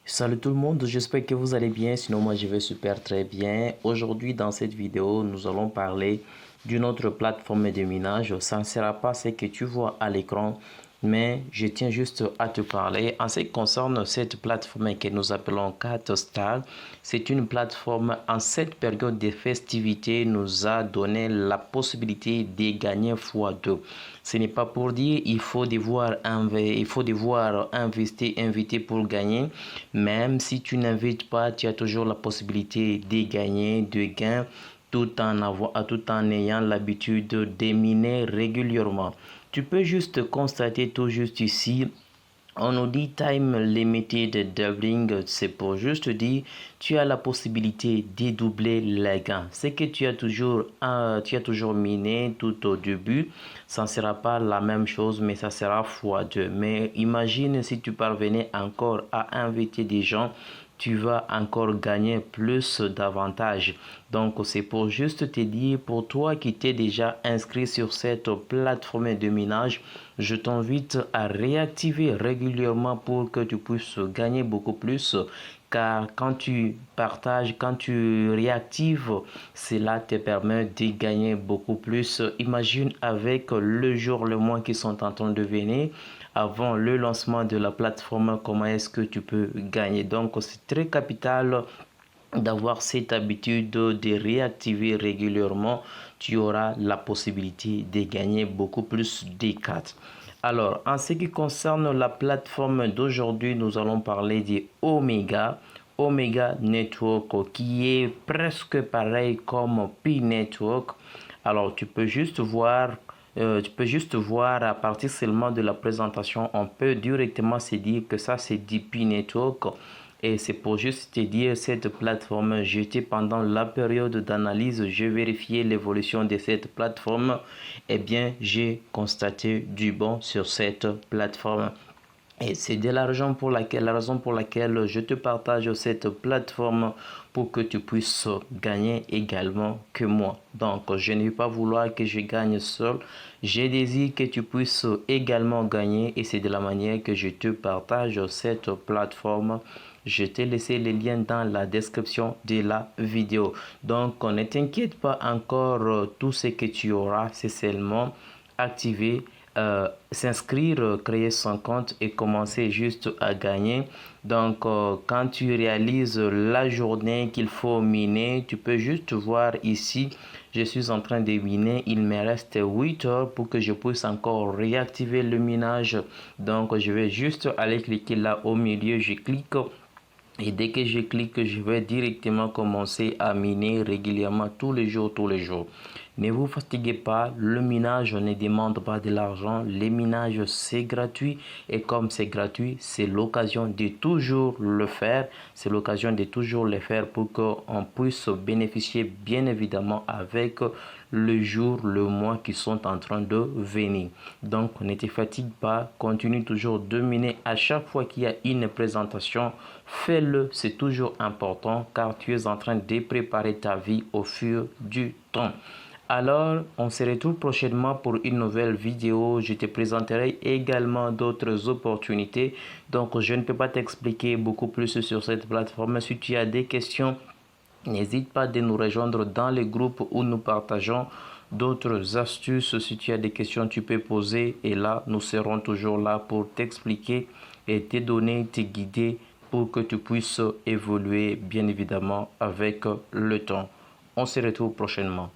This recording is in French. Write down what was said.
Salut tout le monde, j'espère que vous allez bien, sinon moi je vais super très bien. Aujourd'hui dans cette vidéo, nous allons parler d'une autre plateforme de minage. Ça ne sera pas ce que tu vois à l'écran, mais je tiens juste à te parler. En ce qui concerne cette plateforme que nous appelons CatStar, c'est une plateforme en cette période de festivités nous a donné la possibilité de gagner x2. Ce n'est pas pour dire il faut devoir investir, inviter pour gagner. Même si tu n'invites pas, tu as toujours la possibilité de gagner, de gain, tout en ayant l'habitude de miner régulièrement. Tu peux juste constater tout juste ici. On nous dit time limited doubling, c'est pour juste dire tu as la possibilité de doubler les gains. C'est que tu as toujours miné tout au début, ça ne sera pas la même chose, mais ça sera x2. Mais imagine si tu parvenais encore à inviter des gens, tu vas encore gagner plus d'avantages. Donc, c'est pour juste te dire, pour toi qui t'es déjà inscrit sur cette plateforme de minage, je t'invite à réactiver régulièrement pour que tu puisses gagner beaucoup plus. Car quand tu partages, quand tu réactives, cela te permet de gagner beaucoup plus. Imagine avec le jour, le mois qui sont en train de venir, avant le lancement de la plateforme, comment est-ce que tu peux gagner. Donc, c'est très capital d'avoir cette habitude de réactiver régulièrement. Tu auras la possibilité de gagner beaucoup plus des cartes. Alors, en ce qui concerne la plateforme d'aujourd'hui, nous allons parler de Omega Network, qui est presque pareil comme Pi Network. Alors, tu peux juste voir à partir seulement de la présentation, on peut directement se dire que ça c'est du Pi Network. Et c'est pour juste te dire, cette plateforme, j'étais pendant la période d'analyse, j'ai vérifié l'évolution de cette plateforme. Eh bien, j'ai constaté du bon sur cette plateforme. Et c'est de la raison pour laquelle je te partage cette plateforme pour que tu puisses gagner également que moi. Donc, je ne vais pas vouloir que je gagne seul. Je désire que tu puisses également gagner et c'est de la manière que je te partage cette plateforme. Je t'ai laissé les liens dans la description de la vidéo. Donc, ne t'inquiète pas encore, tout ce que tu auras, c'est seulement activer s'inscrire, créer son compte et commencer juste à gagner. Donc, quand tu réalises la journée qu'il faut miner, tu peux juste voir ici, je suis en train de miner, il me reste 8 heures pour que je puisse encore réactiver le minage. Donc, je vais juste aller cliquer là au milieu, je clique. Et dès que je clique, je vais directement commencer à miner régulièrement tous les jours, tous les jours. Ne vous fatiguez pas, le minage ne demande pas de l'argent. Le minage, c'est gratuit. Et comme c'est gratuit, c'est l'occasion de toujours le faire. C'est l'occasion de toujours le faire pour qu'on puisse bénéficier bien évidemment avec le jour, le mois qui sont en train de venir. Donc, ne te fatigue pas. Continue toujours de miner à chaque fois qu'il y a une présentation. Fais-le, c'est toujours important car tu es en train de préparer ta vie au fur du temps. Alors, on se retrouve prochainement pour une nouvelle vidéo. Je te présenterai également d'autres opportunités. Donc, je ne peux pas t'expliquer beaucoup plus sur cette plateforme. Si tu as des questions, n'hésite pas de nous rejoindre dans les groupes où nous partageons d'autres astuces. Si tu as des questions, tu peux poser. Et là, nous serons toujours là pour t'expliquer et te donner, te guider pour que tu puisses évoluer bien évidemment avec le temps. On se retrouve prochainement.